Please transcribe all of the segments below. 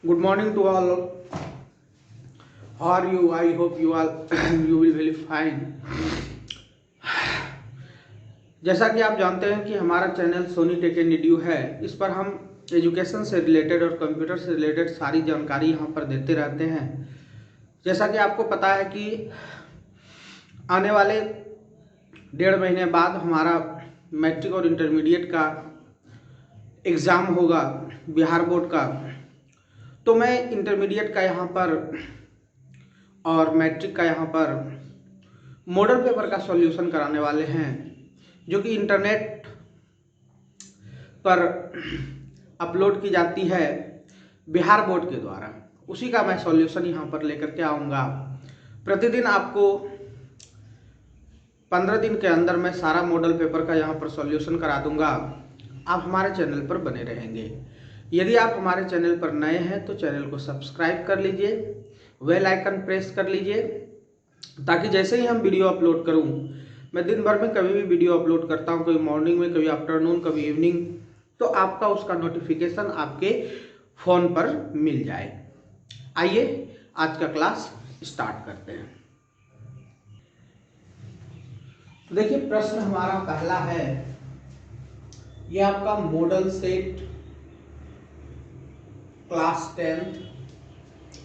Good morning to all. How are you? I hope you all you will very fine. जैसा कि आप जानते हैं कि हमारा channel Soni tech and edu है। इस पर हम एजुकेशन से रिलेटेड और कंप्यूटर से रिलेटेड सारी जानकारी यहाँ पर देते रहते हैं। जैसा कि आपको पता है कि आने वाले 1.5 महीने बाद हमारा मैट्रिक और इंटरमीडिएट का एग्ज़ाम होगा बिहार बोर्ड का। तो मैं इंटरमीडिएट का यहाँ पर और मैट्रिक का यहाँ पर मॉडल पेपर का सॉल्यूशन कराने वाले हैं, जो कि इंटरनेट पर अपलोड की जाती है बिहार बोर्ड के द्वारा। उसी का मैं सॉल्यूशन यहाँ पर लेकर के आऊँगा। प्रतिदिन आपको 15 दिन के अंदर मैं सारा मॉडल पेपर का यहाँ पर सॉल्यूशन करा दूँगा। आप हमारे चैनल पर बने रहेंगे। यदि आप हमारे चैनल पर नए हैं तो चैनल को सब्सक्राइब कर लीजिए, बेल आइकन प्रेस कर लीजिए, ताकि जैसे ही हम वीडियो अपलोड करूं, मैं दिन भर में कभी भी वीडियो अपलोड करता हूं, कभी मॉर्निंग में, कभी आफ्टरनून, कभी इवनिंग, तो आपका उसका नोटिफिकेशन आपके फ़ोन पर मिल जाए। आइए आज का क्लास स्टार्ट करते हैं। तो देखिए, प्रश्न हमारा पहला है, ये आपका model set class 10th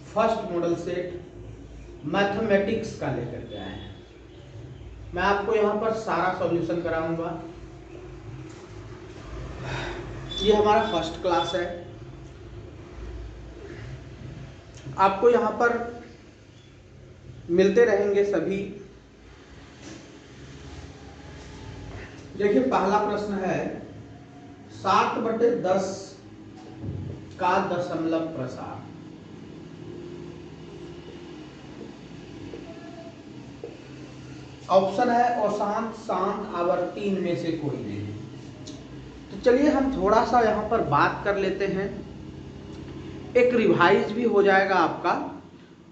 first model set mathematics का लेकर के आए हैं। मैं आपको यहाँ पर सारा सॉल्यूशन कराऊंगा। ये हमारा फर्स्ट क्लास है। आपको यहाँ पर मिलते रहेंगे सभी। देखिए, पहला प्रश्न है 7/10 का दशमलव प्रसार। ऑप्शन है अशांत, शांत, आवर्ती, इनमें से कोई नहीं। तो चलिए हम थोड़ा सा यहाँ पर बात कर लेते हैं। एक रिवाइज भी हो जाएगा आपका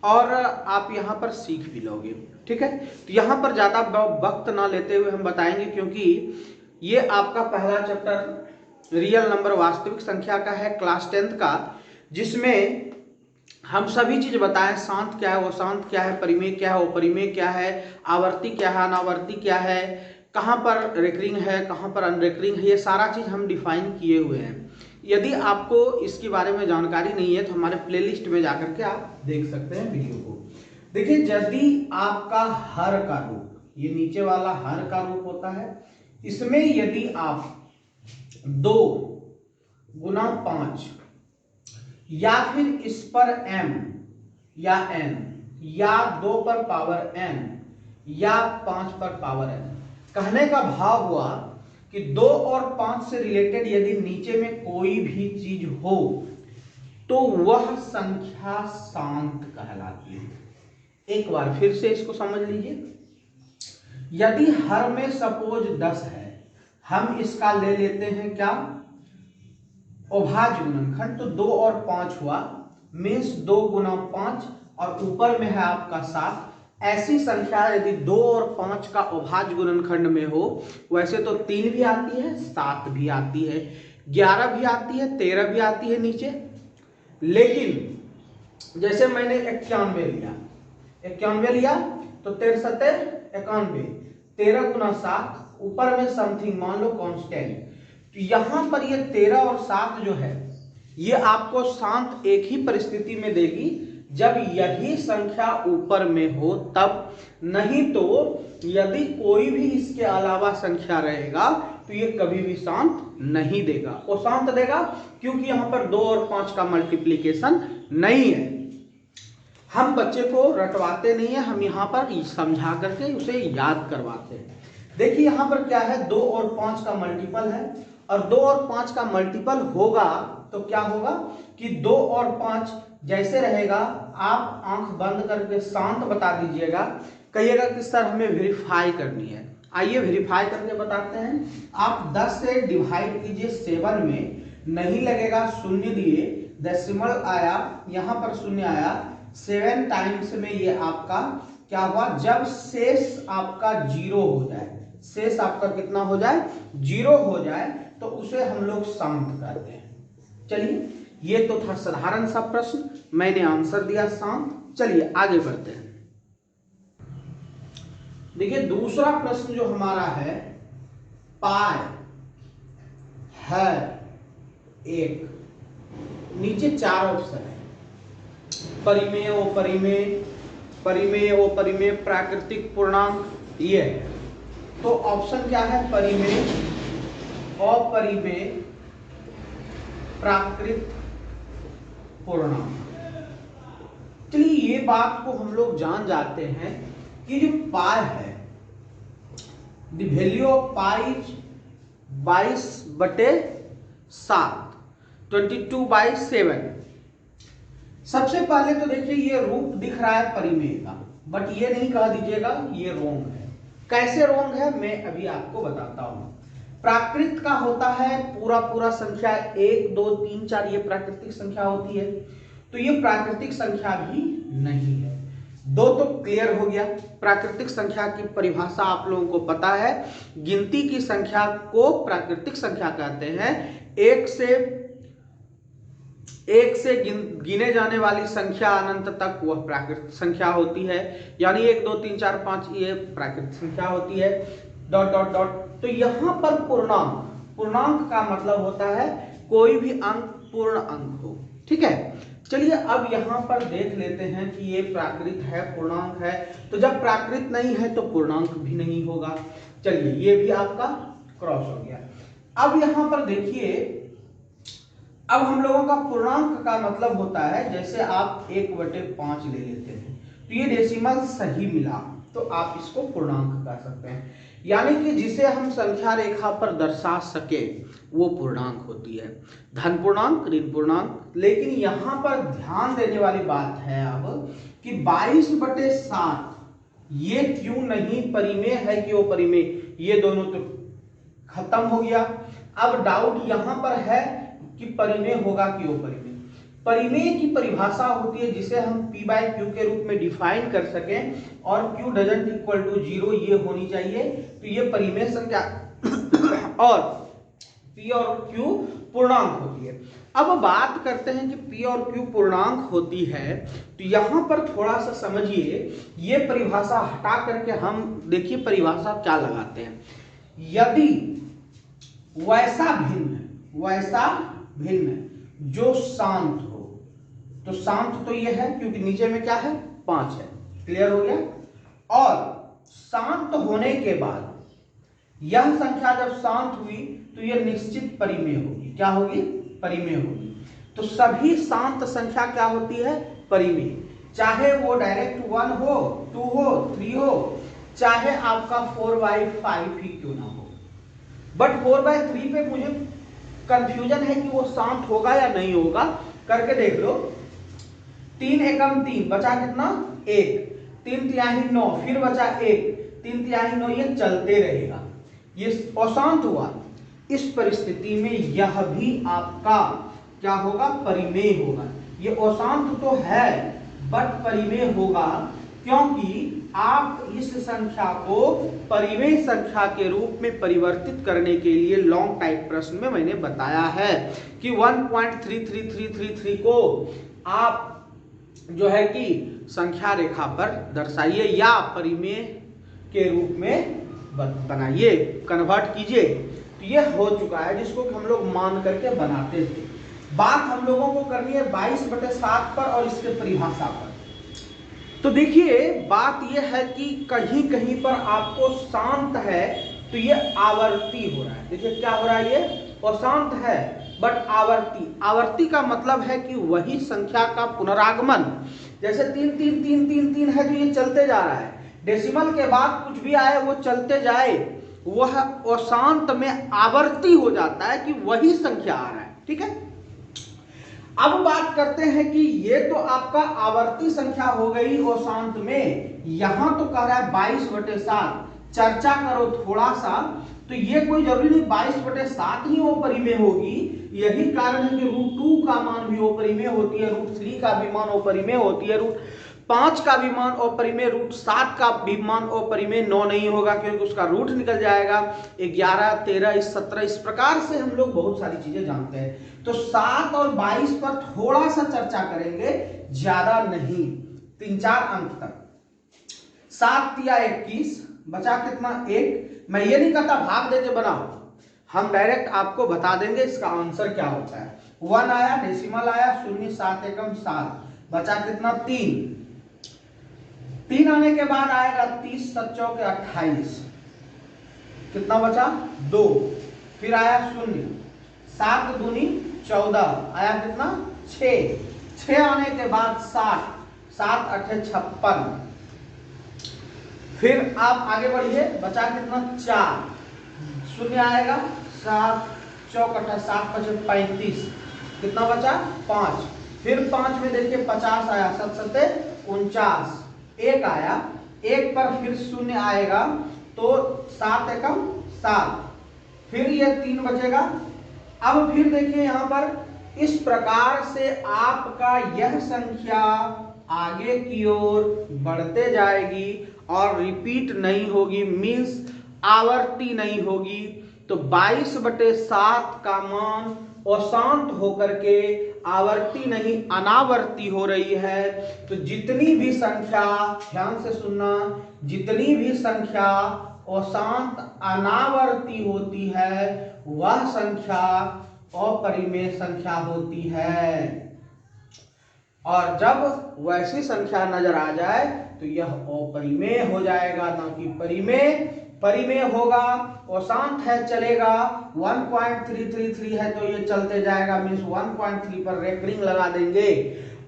और आप यहाँ पर सीख भी लोगे। ठीक है, तो यहाँ पर ज़्यादा वक्त ना लेते हुए हम बताएंगे, क्योंकि ये आपका पहला चैप्टर रियल नंबर वास्तविक संख्या का है क्लास 10th का, जिसमें हम सभी चीज बताएं। शांत क्या है, अशांत क्या है, परिमेय क्या है, अपरिमेय क्या है, आवर्ती क्या है, अनावर्ती क्या है, कहाँ पर रेकरिंग है, कहाँ पर अनरेकरिंग है, ये सारा चीज हम डिफाइन किए हुए हैं। यदि आपको इसके बारे में जानकारी नहीं है तो हमारे प्लेलिस्ट में जाकर के आप देख सकते हैं वीडियो को। देखिए, यदि आपका हर का रूप, ये नीचे वाला हर का रूप होता है, इसमें यदि आप 2 गुना 5 या फिर इस पर m या n या 2 पर पावर n या 5 पर पावर n, कहने का भाव हुआ कि 2 और 5 से रिलेटेड यदि नीचे में कोई भी चीज हो तो वह संख्या शांत कहलाती है। एक बार फिर से इसको समझ लीजिए। यदि हर में सपोज 10 है, हम इसका ले लेते हैं क्या, अभाज्य गुणनखंड, तो 2 और 5 हुआ, मीन्स 2 गुना 5 और ऊपर में है आपका 7। ऐसी संख्या यदि 2 और 5 का अभाज्य गुणनखंड में हो, वैसे तो 3 भी आती है, 7 भी आती है, 11 भी आती है, 13 भी आती है नीचे। लेकिन जैसे मैंने 91 लिया तो 93 13 गुना 7, ऊपर में समथिंग मान लो कांस्टेंट, तो यहां पर ये 13 और 7 जो है ये आपको शांत एक ही परिस्थिति में देगी, जब यही संख्या ऊपर में हो तब। नहीं तो यदि कोई भी इसके अलावा संख्या रहेगा तो ये कभी भी शांत नहीं देगा। वो शांत देगा क्योंकि यहां पर 2 और 5 का मल्टीप्लीकेशन नहीं है। हम बच्चे को रटवाते नहीं है, हम यहाँ पर समझा करके उसे याद करवाते हैं। देखिए यहाँ पर क्या है, 2 और 5 का मल्टीपल है, और 2 और 5 का मल्टीपल होगा तो क्या होगा कि 2 और 5 जैसे रहेगा, आप आंख बंद करके शांत बता दीजिएगा। कहिएगा कि सर हमें वेरीफाई करनी है। आइए वेरीफाई करके बताते हैं। आप 10 से डिवाइड कीजिए 7 में, नहीं लगेगा, शून्य दिए, डेसिमल आया, यहाँ पर शून्य आया, 7 टाइम्स में ये आपका क्या हुआ, जब शेष आपका 0 हो जाए, शेष आपका कितना हो जाए, 0 हो जाए, तो उसे हम लोग शांत कहते हैं। चलिए ये तो था साधारण सा प्रश्न, मैंने आंसर दिया शांत। चलिए आगे बढ़ते हैं। देखिए दूसरा प्रश्न जो हमारा है, पाई है एक, नीचे 4 ऑप्शन है, परिमेय, अपरिमेय, परिमेय, अपरिमेय, प्राकृतिक पूर्णांक, ये है। तो ऑप्शन क्या है? परिमेय, अपरिमेय, प्राकृत पूर्णांक। चलिए ये बात को हम लोग जान जाते हैं कि जो पाई है, द वैल्यू ऑफ पाई 22/7, 22/7। सबसे पहले तो देखिए ये रूप दिख रहा है परिमेय का, बट ये नहीं कह दीजिएगा ये रोंग है। कैसे रोंग है मैं अभी आपको बताता हूं। प्राकृत का होता है पूरा संख्या 1 2 3 4, ये प्राकृतिक संख्या होती है, तो ये प्राकृतिक संख्या भी नहीं है। दो तो क्लियर हो गया। प्राकृतिक संख्या की परिभाषा आप लोगों को पता है, गिनती की संख्या को प्राकृतिक संख्या कहते हैं। एक से गिने जाने वाली संख्या अनंत तक वह प्राकृतिक संख्या होती है, यानी 1 2 3 4 5 ये प्राकृतिक संख्या होती है। Dot dot dot. तो यहां पर पूर्णांक का मतलब होता है कोई भी अंक पूर्ण अंक हो, ठीक है। चलिए अब यहां पर देख लेते हैं कि ये प्राकृत है, पूर्णांक है, तो जब प्राकृत नहीं है तो पूर्णांक भी नहीं होगा। चलिए ये भी आपका क्रॉस हो गया। अब यहां पर देखिए, अब हम लोगों का पूर्णांक का मतलब होता है, जैसे आप 1/5 ले लेते हैं तो ये डेसिमल सही मिला तो आप इसको पूर्णांक कह सकते हैं, यानी कि जिसे हम संख्या रेखा पर दर्शा सके वो पूर्णांक होती है, धन पूर्णांक, ऋण पूर्णांक। लेकिन यहां पर ध्यान देने वाली बात है अब कि 22/7 ये क्यों नहीं परिमेय है कि वो परिमेय, ये दोनों तो खत्म हो गया। अब डाउट यहां पर है कि परिमेय होगा कि अपरिमेय। परिमेय की परिभाषा होती है जिसे हम p/q के रूप में डिफाइन कर सकें, और q डजंट इक्वल टू 0 ये होनी चाहिए, तो ये परिमेय संख्या और p और q पूर्णांक होती है। अब बात करते हैं कि p और q पूर्णांक होती है, तो यहां पर थोड़ा सा समझिए, ये परिभाषा हटा करके हम देखिए परिभाषा क्या लगाते हैं। यदि वैसा भिन्न जो शांत हो, तो शांत तो ये है क्योंकि नीचे में क्या है 5 है, क्लियर हो गया। और शांत होने के बाद यह संख्या जब शांत हुई तो यह निश्चित परिमेय होगी। क्या होगी? परिमेय होगी। तो सभी शांत संख्या क्या होती है? परिमेय, चाहे वो डायरेक्ट 1 हो, 2 हो, 3 हो, चाहे आपका 4/5 ही क्यों ना हो। बट 4/3 पे मुझे कंफ्यूजन है कि वो शांत होगा या नहीं होगा, करके देख लो। 3 एकम 3 बचा कितना? 1, 3 तिहाई 9, फिर बचा 1, 3 तिहाई 9, ये चलते रहेगा, ये अशांत हुआ। इस परिस्थिति में यह भी आपका क्या होगा? परिमेय होगा। ये अशांत तो है बट परिमेय होगा, क्योंकि आप इस संख्या को परिमेय संख्या के रूप में परिवर्तित करने के लिए लॉन्ग टाइप प्रश्न में मैंने बताया है कि 1.33333 को आप जो है कि संख्या रेखा पर दर्शाइए या परिमेय के रूप में बनाइए, कन्वर्ट कीजिए। तो ये हो चुका है, जिसको हम लोग मान करके बनाते थे। बात हम लोगों को करनी है 22/7 पर और इसके परिभाषा पर। तो देखिए बात यह है कि कहीं कहीं पर आपको शांत है तो ये आवर्ती हो रहा है। देखिए क्या हो रहा है, ये अशांत है बट आवर्ती। आवर्ती का मतलब है कि वही संख्या का पुनरागमन, जैसे 3 3 3 3 3 है तो ये चलते जा रहा है, डेसिमल के बाद कुछ भी आए वो चलते जाए, वह अशांत में आवर्ती हो जाता है कि वही संख्या आ रहा है, ठीक है। अब बात करते हैं कि ये तो आपका आवर्ती संख्या हो गई अशांत में, यहां तो कह रहा है 22/7। चर्चा करो थोड़ा सा, तो ये कोई जरूरी नहीं 22/7 ही अपरिमेय होगी। यही कारण है कि √2 का मान भी अपरिमेय होती है, √3 का भी मान अपरिमेय होती है, √5 का भी मान अपरिमेय, √7 का भी मान अपरिमेय। 9 नहीं होगा क्योंकि उसका रूट निकल जाएगा, 11 13 17, इस प्रकार से हम लोग बहुत सारी चीजें जानते हैं। तो 7 और 22 पर थोड़ा सा चर्चा करेंगे, ज्यादा नहीं, 3-4 अंक तक। 7 या 21 बचा कितना? 1। मैं ये नहीं कहता भाग देके बनाओ, हम डायरेक्ट आपको बता देंगे इसका आंसर क्या होता है। 1 आया, डेसिमल आया, 0, 7 एकम 7, बचा कितना? 3। 3 आने के बाद आएगा 30 7 चौके 28, कितना बचा? 2। फिर आया 0, 7 दूनी 14, आया कितना? 6। 6 आने के बाद 60, 7 8 56। फिर आप आगे बढ़िए, बचा कितना? 4। 0 आएगा, 7 चौक 7 5 35, कितना बचा? 5। फिर 5 में देखिए 50 आया, 7 7 49, 1 आया, 1 पर फिर 0 आएगा तो 7 एकम 7, फिर ये 3 बचेगा। अब फिर देखिए यहां पर इस प्रकार से आपका यह संख्या आगे की ओर बढ़ते जाएगी और रिपीट नहीं होगी, मीन्स आवर्ती नहीं होगी। तो 22/7 का मान अशांत होकर के आवर्ती नहीं अनावर्ती हो रही है। तो जितनी भी संख्या, ध्यान से सुनना, जितनी भी संख्या अशांत अनावर्ती होती है वह संख्या अपरिमेय संख्या होती है। और जब वैसी संख्या नजर आ जाए तो यह अपरिमेय हो जाएगा, ना कि परिमेय। परिमेय होगा, अशांत है चलेगा, 1.333 है तो ये चलते जाएगा, मीन्स 1.3 पर रेकरिंग लगा देंगे।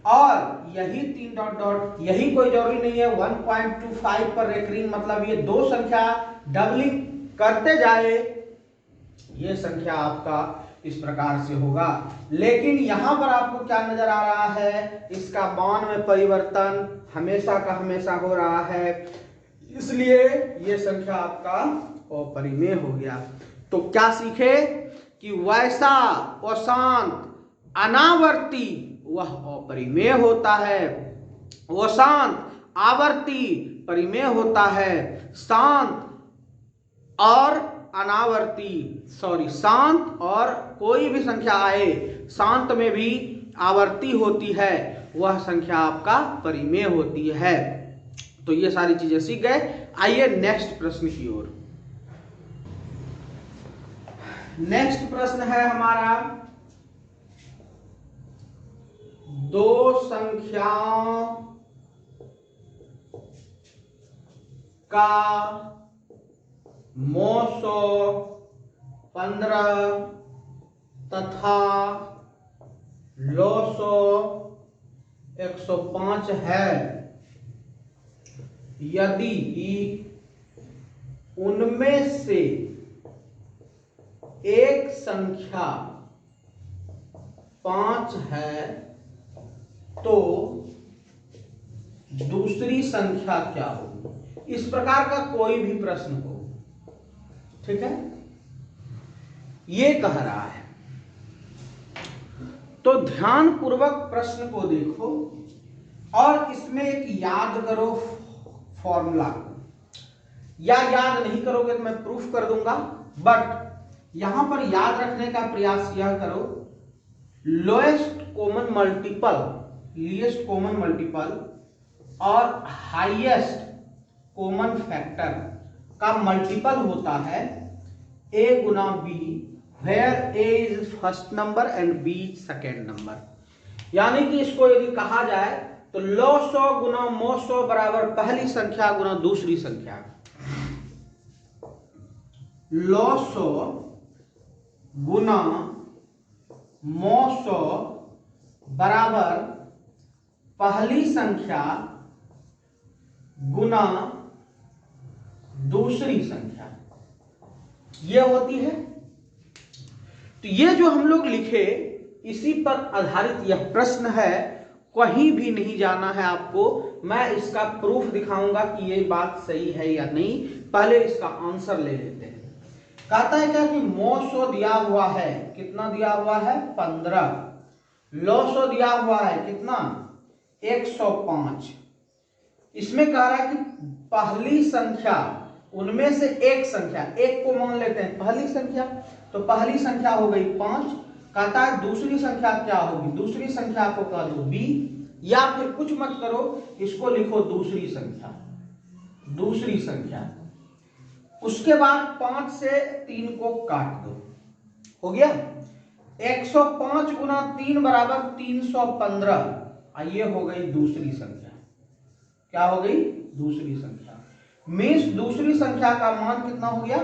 और यही 3 डॉट डॉट, यही कोई जरूरी नहीं है 1.25 पर रेकरिंग, मतलब ये दो संख्या डबलिंग करते जाए, ये संख्या आपका इस प्रकार से होगा। लेकिन यहां पर आपको क्या नजर आ रहा है? इसका मान में परिवर्तन हमेशा का हमेशा हो रहा है, इसलिए ये संख्या आपका अपरिमेय हो गया। तो क्या सीखे कि वैसा अशांत अनावर्ती वह अपरिमेय होता है, अशांत आवर्ती परिमेय होता है, शांत और अनावर्ती, शांत और कोई भी संख्या आए, शांत में भी आवर्ती होती है, वह संख्या आपका परिमेय होती है। तो ये सारी चीजें सीख गए। आइए नेक्स्ट प्रश्न की ओर। नेक्स्ट प्रश्न है हमारा, दो संख्याओं का मोसो 15 तथा लोसो 105 है, यदि उनमें से एक संख्या 5 है तो दूसरी संख्या क्या होगी? इस प्रकार का कोई भी प्रश्न हो, ठीक है, ये कह रहा है। तो ध्यान पूर्वक प्रश्न को देखो और इसमें एक याद करो फॉर्मूला, या याद नहीं करोगे तो मैं प्रूफ कर दूंगा, बट यहां पर याद रखने का प्रयास यह करो, lowest common multiple, least common multiple और हाईएस्ट कॉमन फैक्टर का मल्टीपल होता है a Guna b, where a is first number and b second number. यानी कि इसको यदि कहा जाए तो लोसो गुना मोसो बराबर पहली संख्या गुना दूसरी संख्या, लोसो गुना मोसो बराबर पहली संख्या गुना दूसरी संख्या, ये होती है। तो ये जो हम लोग लिखे इसी पर आधारित यह प्रश्न है, कहीं भी नहीं जाना है आपको। मैं इसका प्रूफ दिखाऊंगा कि ये बात सही है या नहीं, पहले इसका आंसर ले लेते हैं। कहता है क्या कि मोसो दिया हुआ है, कितना दिया हुआ है? 15। लोसो दिया हुआ है कितना? 105। इसमें कह रहा है कि पहली संख्या, उनमें से एक संख्या, एक को मान लेते हैं पहली संख्या, तो पहली संख्या हो गई 5, कहता है दूसरी संख्या क्या होगी, दूसरी संख्या को कह दो b, या फिर कुछ मत करो, इसको लिखो दूसरी संख्या, दूसरी संख्या। उसके बाद 5 से 3 को काट दो, हो गया 105 गुना 3 बराबर 315। ये हो गई दूसरी संख्या। क्या हो गई, दूसरी संख्या। मीन्स दूसरी संख्या का मान कितना हो गया,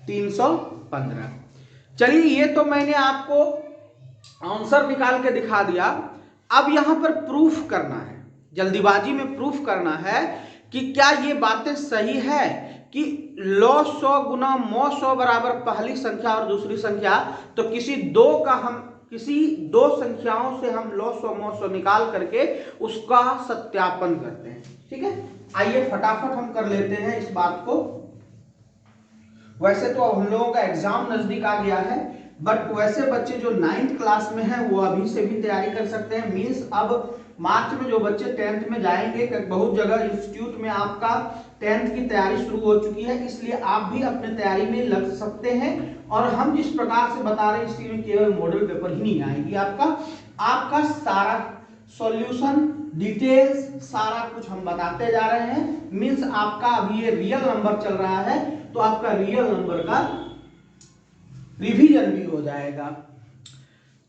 315। चलिए ये तो मैंने आपको आंसर निकाल के दिखा दिया। अब यहां पर प्रूफ करना है, जल्दीबाजी में प्रूफ करना है कि क्या ये बातें सही है कि लॉग 100 गुना मॉ 100 बराबर पहली संख्या और दूसरी संख्या। तो किसी दो संख्याओं से हम लॉग 100 मॉ 100 निकाल करके उसका सत्यापन करते हैं। ठीक है, आइए फटाफट हम कर लेते हैं इस बात को। वैसे तो अब हम लोगों का एग्जाम नजदीक आ गया है, बट वैसे बच्चे जो 9th क्लास में हैं वो अभी से भी तैयारी कर सकते हैं। मीन्स अब मार्च में जो बच्चे 10th में जाएंगे, बहुत जगह इंस्टीट्यूट में आपका 10th की तैयारी शुरू हो चुकी है, इसलिए आप भी अपने तैयारी में लग सकते हैं। और हम जिस प्रकार से बता रहे हैं इसमें केवल मॉडल पेपर ही नहीं आएगी, आपका सारा सॉल्यूशन डिटेल्स सारा कुछ हम बताते जा रहे हैं। मीन्स आपका अभी ये रियल नंबर चल रहा है, तो आपका रियल नंबर का रिवीजन भी हो जाएगा।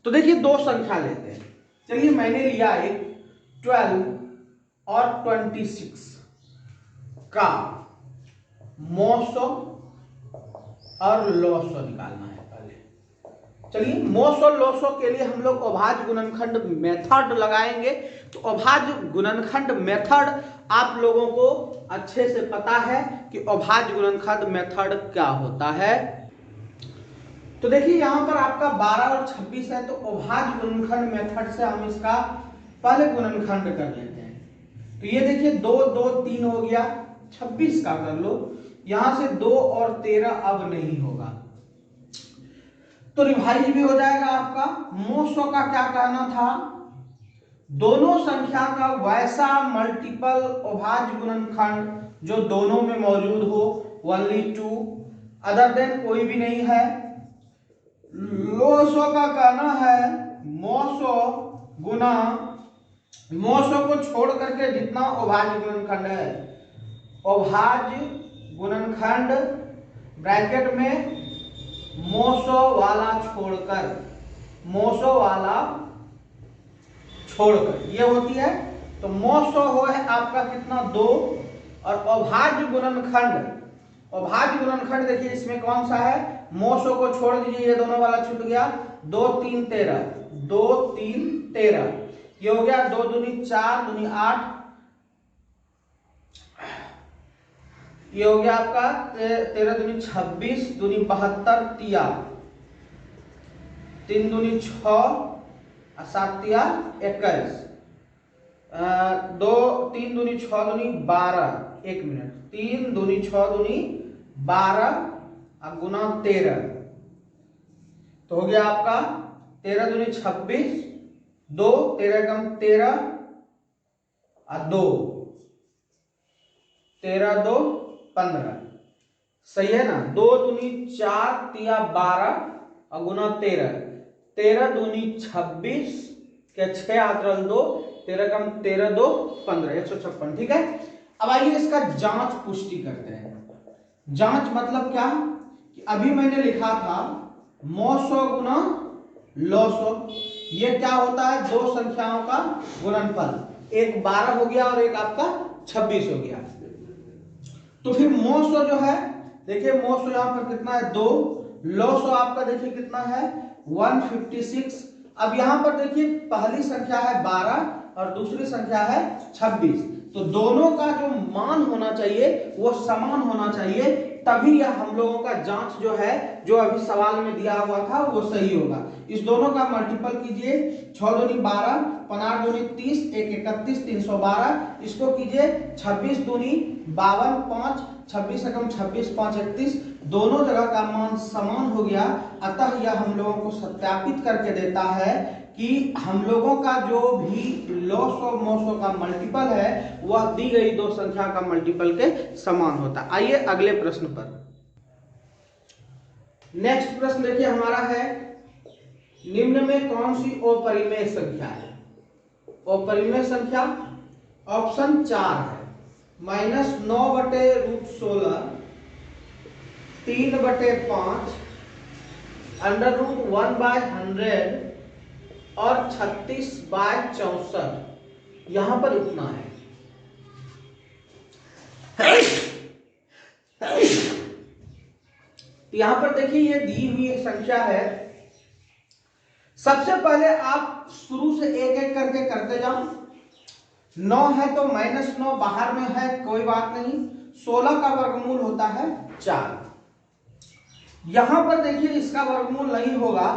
तो देखिए दो संख्या लेते हैं। चलिए मैंने लिया एक 12 और 26 का मॉ 100 और लॉ 100 निकालना है। पहले चलिए मॉ 100 लॉ 100 के लिए हम लोग अभाज्य गुणनखंड मेथड लगाएंगे। तो अभाज्य गुणनखंड मेथड आप लोगों को अच्छे से पता है कि अभाज्य गुणनखंड मेथड क्या होता है। तो देखिए यहां पर आपका 12 और 26 है, तो अभाज्य गुणनखंड मेथड से हम इसका पहले गुणनखंड कर लेते हैं। तो ये देखिए 2 2 3 हो गया, 26 का कर लो। यहां से 2 और 13 अब नहीं होगा, तो रिवाइज भी हो जाएगा आपका। मॉ 100 का क्या कहना था, दोनों संख्या का वैसा मल्टीपल अभाज्य गुणनखंड जो दोनों में मौजूद हो, ओनली 2, अदर देन कोई भी नहीं है। लॉ 100 का कहना है मॉ 100 गुना मॉ 100 को छोड़ करके जितना अभाज्य गुणनखंड है, अभाज्य गुणनखंड ब्रैकेट में मॉ 100 वाला छोड़कर, मॉ 100 वाला छोड़कर ये होती है। तो मॉ 100 हो है आपका कितना 2, और अभाज्य गुणनखंड देखिए इसमें कौन सा है, मॉ 100 को छोड़ दीजिए, ये दोनों वाला छूट गया, 2 3 13, 2 3 13, ये हो गया 2 दूनी 4 दूनी 8, ये हो गया आपका 13 दूनी 26 दूनी 72 तिया, 3 दूनी 6 और 7 तिया 21, 2 3 दूनी 6 दूनी 12, 1 मिनट, 3 दूनी 6 दूनी 12 अब गुना 13, तो हो गया आपका 13 दूनी 26, 2 13 कम 13 और 2 13 2 15, सही है ना। 2 दूनी 4 तिया 12 और गुना 13, 13 दूनी 26 के 6 आंतरल 2, 13 कम 13 2 15, 156। ठीक है, अब आइए इसका जांच पुष्टि करते हैं। जांच मतलब क्या कि अभी मैंने लिखा था मॉ 100 गुना लॉ 100, ये क्या होता है, दो संख्याओं का गुणनफल, एक 12 हो गया और एक आपका 26 हो गया। तो फिर मॉ 100 जो है, देखिए मॉ 100 यहां पर कितना है 2, लॉ 100 आपका देखिए कितना है 156। अब यहां पर देखिए पहली संख्या है 12 और दूसरी संख्या है 26, तो दोनों का जो मान होना चाहिए वो समान होना चाहिए, तभी यह हम लोगों का जांच जो है, जो अभी सवाल में दिया हुआ था वो सही होगा। इस दोनों का मल्टीपल कीजिए, 6 दूनी 12, 15 दूनी 30, 1 31, 312, इसको कीजिए 26 दूनी 52, 5 26 एकम 26 5 31, दोनों जगह का मान समान हो गया। अतः यह हम लोगों को सत्यापित करके देता है कि हम लोगों का जो भी लॉ 100 मॉ 100 का मल्टीपल है वह दी गई दो संख्या का मल्टीपल के समान होता है। आइए अगले प्रश्न पर। नेक्स्ट प्रश्न देखिए हमारा है निम्न में कौन सी अपरिमेय संख्या है? अपरिमेय संख्या ऑप्शन 4 है, -9/√16, 3/5, √1/100 और 36/64। यहां पर इतना है। तो यहां पर देखिए ये दी हुई एक संख्या है। सबसे पहले आप शुरू से एक एक करके करते जाओ। 9 है तो -9 बाहर में है, कोई बात नहीं। 16 का वर्गमूल होता है 4। यहां पर देखिए इसका वर्गमूल नहीं होगा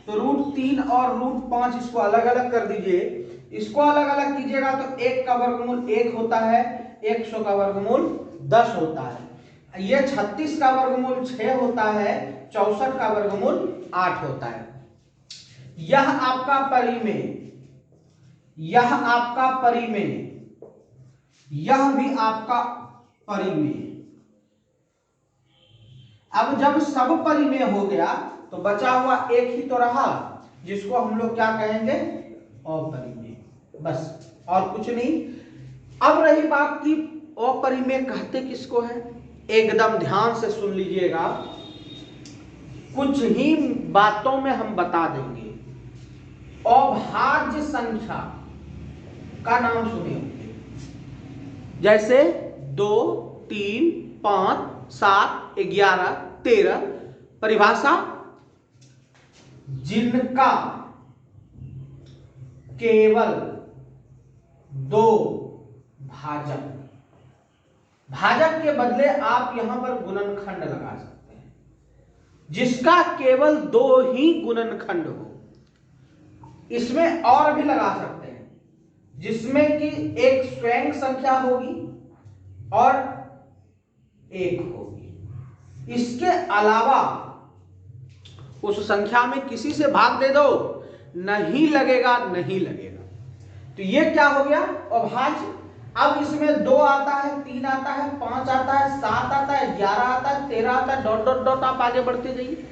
तो √3 और √5 इसको अलग अलग कर दीजिए। इसको अलग अलग कीजिएगा तो 1 का वर्गमूल 1 होता है, 100 का वर्गमूल 10 होता है। ये 36 का वर्गमूल 6 होता है, 64 का वर्गमूल 8 होता है। यह आपका परिमेय, यह आपका परिमेय, यह भी आपका परिमेय। अब जब सब परिमेय हो गया तो बचा हुआ एक ही तो रहा, जिसको हम लोग क्या कहेंगे? अपरिमेय, बस और कुछ नहीं। अब रही बात की अपरिमेय कहते किसको है? एकदम ध्यान से सुन लीजिएगा, कुछ ही बातों में हम बता देंगे। अभाज्य संख्या का नाम सुने होंगे, जैसे 2, 3, 5, 7, 11, 13। परिभाषा, जिनका केवल 2 भाजक, भाजक के बदले आप यहां पर गुणनखंड लगा सकते हैं, जिसका केवल 2 ही गुणनखंड हो। इसमें और भी लगा सकते हैं, जिसमें कि एक स्वयं संख्या होगी और 1 होगी। इसके अलावा उस संख्या में किसी से भाग दे दो, नहीं लगेगा, नहीं लगेगा। तो ये क्या हो गया? अभाज्य। अब इसमें 2 आता है, 3 आता है, 5 आता है, 7 आता है, 11 आता है, 13 आता है, डॉट डॉट डॉट आप आगे बढ़ते जाइए।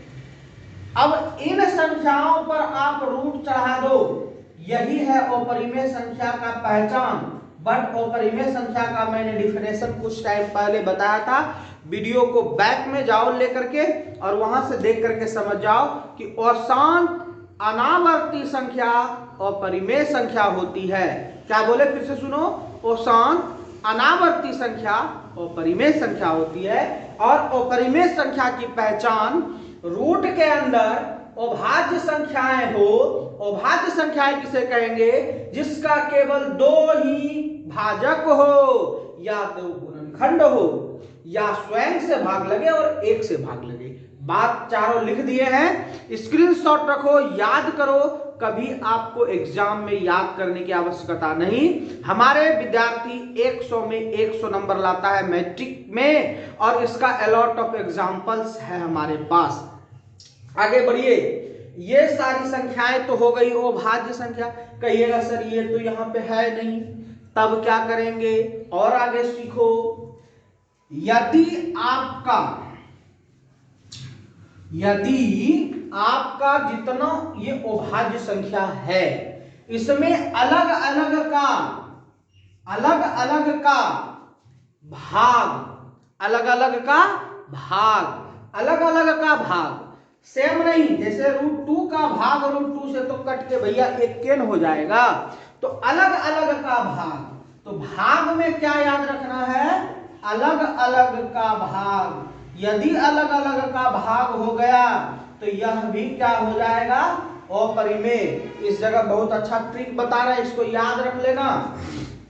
अब इन संख्याओं पर आप रूट चढ़ा दो, यही है अपरिमेय संख्या का पहचान। बट अपरिमेय संख्या का मैंने डिफिनेशन कुछ टाइम पहले बताया था। वीडियो को बैक में जाओ लेकर के और वहां से देख करके समझ जाओ कि अशांत अनावर्ती संख्या अपरिमेय संख्या होती है। क्या बोले? फिर से सुनो, अशांत अनावर्ती संख्या अपरिमेय संख्या होती है। और अपरिमेय संख्या की पहचान रूट के अंदर अभाज्य संख्याएं हो। अभाज्य संख्याएं किसे कहेंगे? जिसका केवल 2 ही भाजक हो, या 2 गुणनखंड हो, या स्वयं से भाग लगे और 1 से भाग लगे। बात चारों लिख दिए हैं, स्क्रीनशॉट रखो, याद करो। कभी आपको एग्जाम में याद करने की आवश्यकता नहीं। हमारे विद्यार्थी 100 में 100 नंबर लाता है मैट्रिक में, और इसका अलॉट ऑफ एग्जाम्पल्स है हमारे पास। आगे बढ़िए। ये सारी संख्याएं तो हो गई अभाज्य संख्या। कहिएगा सर ये तो यहां पे है नहीं, तब क्या करेंगे? और आगे सीखो। यदि आपका जितना ये अभाज्य संख्या है, इसमें अलग अलग का भाग सेम नहीं। जैसे √2 का भाग √2 से तो कट के भैया 1 हो जाएगा, तो अलग अलग का भाग। तो भाग में क्या याद रखना है? अलग अलग का भाग। यदि अलग अलग का भाग हो गया तो यह भी क्या हो जाएगा? अपरिमेय। इस जगह बहुत अच्छा ट्रिक बता रहा है, इसको याद रख लेना।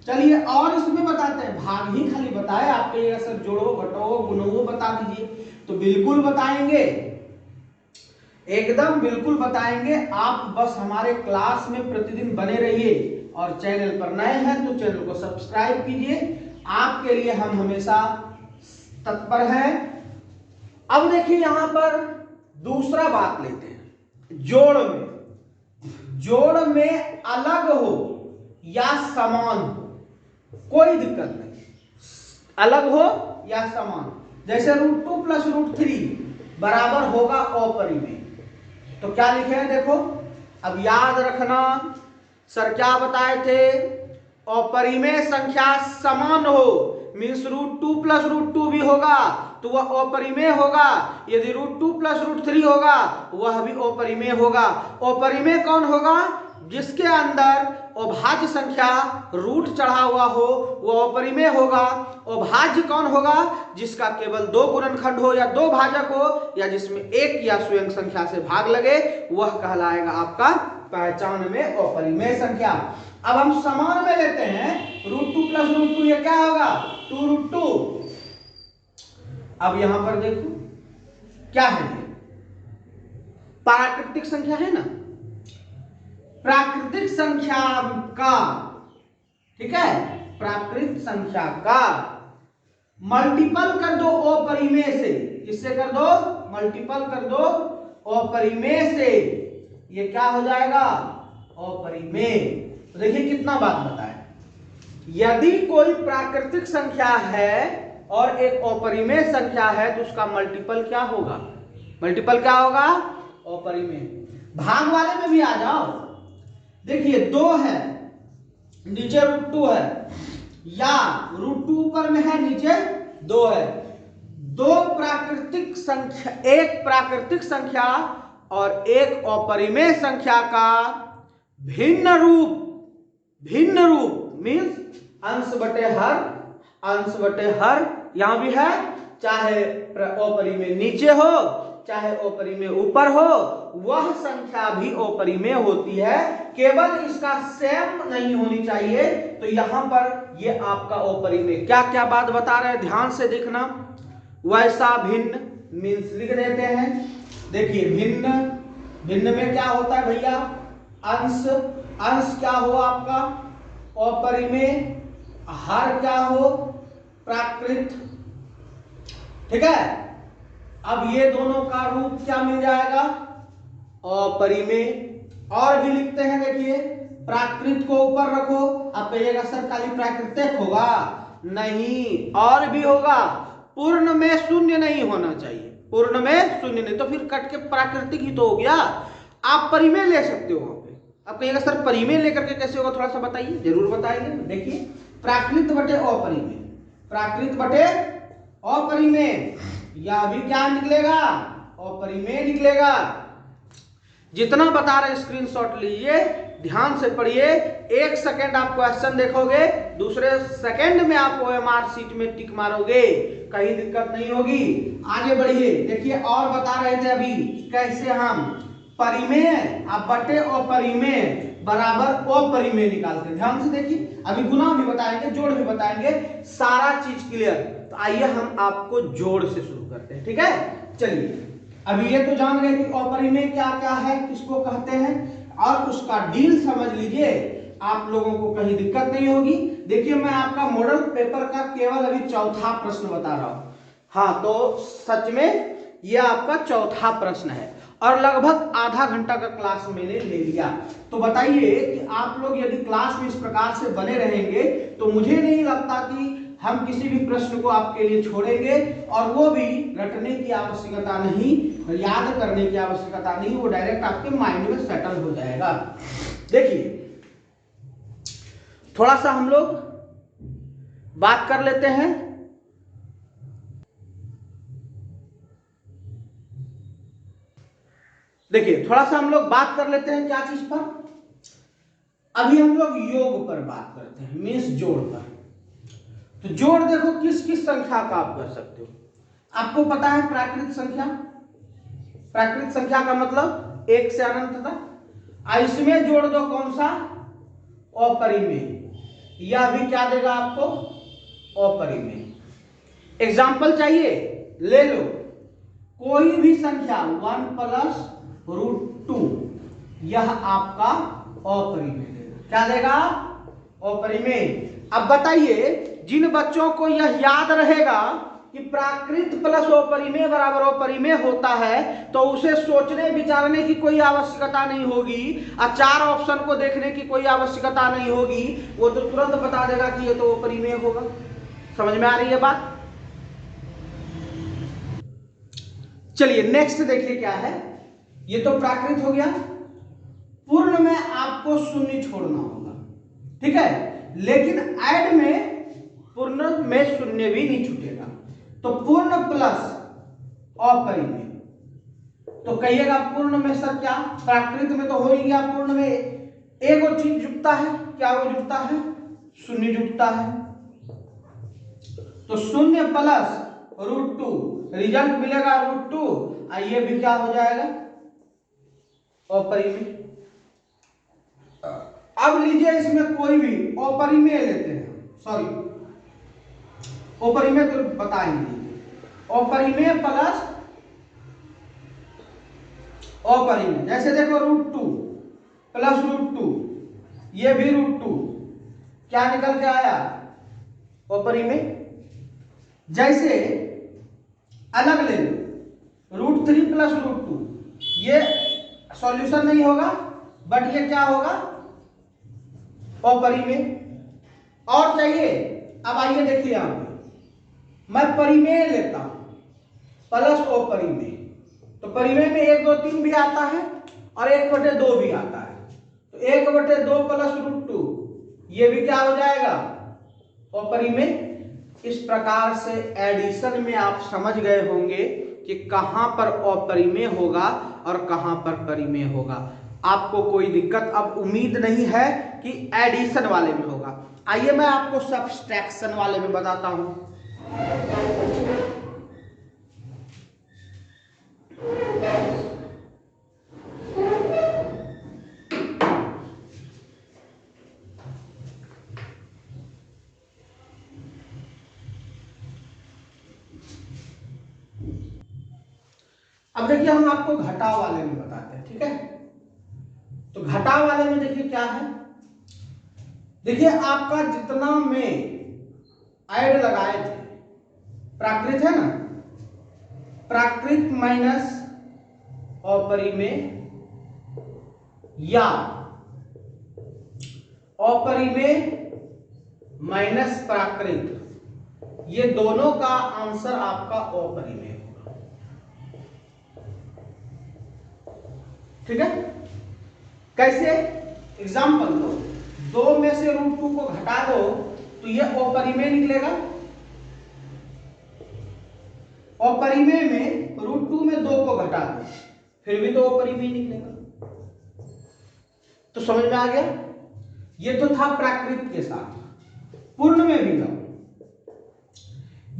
चलिए और इसमें बताते हैं। भाग ही खाली बताए, आपके सर जोड़ो घटाओ गुणो बता दीजिए, तो बिल्कुल बताएंगे, एकदम बिल्कुल बताएंगे। आप बस हमारे क्लास में प्रतिदिन बने रहिए, और चैनल पर नए हैं तो चैनल को सब्सक्राइब कीजिए। आपके लिए हम हमेशा तत्पर हैं। अब देखिए यहां पर दूसरा बात लेते हैं। जोड़ में अलग हो या समान हो, कोई दिक्कत नहीं, अलग हो या समान। जैसे √2 + √3 बराबर होगा अपरिमेय, तो क्या लिखे हैं? देखो अब याद रखना, सर क्या बताए थे, अपरिमेय संख्या समान हो, मीन्स √2 + √2 भी होगा तो वह अपरिमेय होगा, यदि √2 + √3 होगा वह भी अपरिमेय होगा। अपरिमेय कौन होगा, जिसके अंदर अभाज्य संख्या रूट चढ़ा हुआ हो वह अपरिमेय होगा। अभाज्य कौन होगा, जिसका केवल 2 गुणनखंड हो या 2 भाजक हो या जिसमें 1 या स्वयं संख्या से भाग लगे, वह कहलाएगा आपका पहचान में अपरिमेय संख्या। अब हम समान में लेते हैं, √2 + √2 ये क्या होगा, 2√2। अब यहां पर देखो क्या है, प्राकृतिक संख्या है ना, प्राकृतिक संख्या का, ठीक है, प्राकृतिक संख्या का मल्टीपल कर दो अपरिमेय से, किससे कर दो, मल्टीपल कर दो अपरिमेय से, ये क्या हो जाएगा, अपरिमेय। तो देखिए कितना बात बताए, यदि कोई प्राकृतिक संख्या है और एक अपरिमेय संख्या है तो उसका मल्टीपल क्या होगा, मल्टीपल क्या होगा, अपरिमेय। भाग वाले में भी आ जाओ, देखिए 2 है, नीचे √2 है, या √2 ऊपर में है, नीचे 2 है। 2 प्राकृतिक संख्या, एक प्राकृतिक संख्या और एक अपरिमेय संख्या का भिन्न रूप, भिन्न रूप मीन्स अंश बटे हर, अंश बटे हर यहां भी है, चाहे अपरिमेय नीचे हो चाहे अपरिमेय ऊपर हो, वह संख्या भी अपरिमेय होती है, केवल इसका सेम नहीं होनी चाहिए। तो यहां पर ये आपका अपरिमेय, क्या क्या बात बता रहे हैं ध्यान से देखना। वैसा भिन्न मीन्स लिख देते हैं, देखिए भिन्न, भिन्न में क्या होता है भैया, अंश, अंश क्या हो आपका अपरिमेय, हर क्या हो प्राकृत, ठीक है। अब ये दोनों का रूप क्या मिल जाएगा, अपरिमेय। और भी लिखते हैं, देखिए प्राकृत को ऊपर रखो, आप कहिएगा सर खाली प्राकृतिक होगा, नहीं और भी होगा, पूर्ण में शून्य नहीं होना चाहिए, पूर्ण में शून्य नहीं, तो फिर कट के प्राकृतिक ही तो हो गया। आप परिमेय ले सकते हो वहां पे, आप कहिएगा सर परिमेय लेकर के कैसे होगा, थोड़ा सा बताइए, जरूर बताएंगे। देखिए प्राकृत बटे अपरिमेय, प्राकृत बटे अपरिमेय, या भी क्या निकलेगा, अपरिमेय निकलेगा। जितना बता रहे स्क्रीनशॉट लीजिए, ध्यान से पढ़िए, 1 सेकंड आप क्वेश्चन देखोगे, दूसरे सेकंड में आप OMR सीट में टिक मारोगे, कहीं दिक्कत नहीं होगी। आगे बढ़िए, देखिए और बता रहे थे अभी कैसे हम परिमेय अब बटे अपरिमेय बराबर अपरिमेय निकालते हैं। ध्यान से देखिए, अभी गुना भी बताएंगे, जोड़ भी बताएंगे, सारा चीज क्लियर। तो आइए हम आपको जोड़ से शुरू करते हैं, ठीक है। चलिए अभी ये तो जान गए कि अपरिमेय क्या क्या है, किसको कहते हैं, और उसका डील समझ लीजिए, आप लोगों को कहीं दिक्कत नहीं होगी। देखिए मैं आपका मॉडल पेपर का केवल अभी चौथा प्रश्न बता रहा हूं, हाँ तो सच में ये आपका चौथा प्रश्न है और लगभग आधा घंटा का क्लास मैंने ले लिया। तो बताइए कि आप लोग यदि क्लास में इस प्रकार से बने रहेंगे तो मुझे नहीं लगता कि हम किसी भी प्रश्न को आपके लिए छोड़ेंगे, और वो भी रटने की आवश्यकता नहीं, याद करने की आवश्यकता नहीं, वो डायरेक्ट आपके माइंड में सेटल हो जाएगा। देखिए थोड़ा सा हम लोग बात कर लेते हैं, देखिए थोड़ा सा हम लोग बात कर लेते हैं क्या चीज पर, अभी हम लोग योग पर बात करते हैं, मीन्स जोड़ पर। तो जोड़ देखो किस किस संख्या का आप कर सकते हो। आपको पता है प्राकृत संख्या, प्राकृत संख्या का मतलब 1 से अनंत तक, इसमें जोड़ दो कौन सा, अपरिमेय, यह भी क्या देगा आपको, अपरिमेय। एग्जाम्पल चाहिए, ले लो कोई भी संख्या 1 + √2, यह आपका अपरिमेय देगा, क्या देगा, अपरिमेय। अब बताइए जिन बच्चों को यह याद रहेगा कि प्राकृत प्लस अपरिमेय बराबर अपरिमेय होता है, तो उसे सोचने विचारने की कोई आवश्यकता नहीं होगी और 4 ऑप्शन को देखने की कोई आवश्यकता नहीं होगी, वो तो तुरंत बता देगा कि ये तो अपरिमेय होगा। समझ में आ रही है बात। चलिए नेक्स्ट देखिए क्या है, ये तो प्राकृत हो गया, पूर्ण में आपको शून्य छोड़ना होगा, ठीक है, लेकिन ऐड में पूर्ण में शून्य भी नहीं छूटेगा। तो पूर्ण प्लस अपरिमेय, तो कहिएगा पूर्ण में सर क्या, प्राकृत में तो हो ही गया, पूर्ण में एक और चीज जुटता है, क्या वो जुटता है, शून्य जुटता है। तो शून्य प्लस √2 रिजल्ट मिलेगा √2, ये भी क्या हो जाएगा, अपरिमेय। अब लीजिए इसमें कोई भी अपरिमेय लेते हैं, सॉरी अपरिमेय तो बताएंगे, अपरिमेय प्लस अपरिमेय, जैसे देखो √2 प्लस √2, ये भी √2, क्या निकल के आया, अपरिमेय। जैसे अलग ले लो √3 प्लस √2, ये सॉल्यूशन नहीं होगा, बट ये क्या होगा, अपरिमेय। और चाहिए, अब आइए देखिए यहां पे मैं परिमेय लेता हूं प्लस अपरिमेय, तो परिमेय में 1 2 3 भी आता है और 1/2 भी आता है, तो 1/2 प्लस √2, ये भी क्या हो जाएगा, अपरिमेय। इस प्रकार से एडिशन में आप समझ गए होंगे कि कहां पर अपरिमेय होगा और कहां पर परिमेय होगा। आपको कोई दिक्कत अब उम्मीद नहीं है कि एडिशन वाले में होगा। आइए मैं आपको सब्सट्रैक्शन वाले में बताता हूं। अब देखिए हम आपको घटाव वाले में बताते हैं, ठीक है। तो घटाव वाले में देखिए क्या है, देखिए आपका जितना में ऐड लगाए थे, प्राकृत है ना, प्राकृत माइनस अपरिमेय या अपरिमेय माइनस प्राकृत, ये दोनों का आंसर आपका अपरिमेय होगा, ठीक है। कैसे, एग्जाम्पल दो, 2 में से √2 को घटा दो तो ये अपरिमेय निकलेगा, अपरिमेय में √2 में 2 को घटा दो फिर भी तो अपरिमेय निकलेगा। तो समझ में आ गया, ये तो था प्राकृत के साथ। पूर्ण में भी जाओ,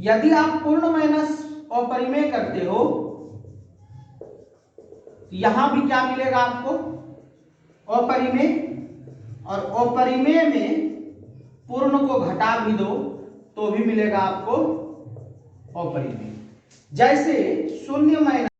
यदि आप पूर्ण माइनस अपरिमेय करते हो तो यहां भी क्या मिलेगा आपको, अपरिमेय, और अपरिमेय में पूर्ण को घटा भी दो तो भी मिलेगा आपको अपरिमेय। जैसे 0 माइनस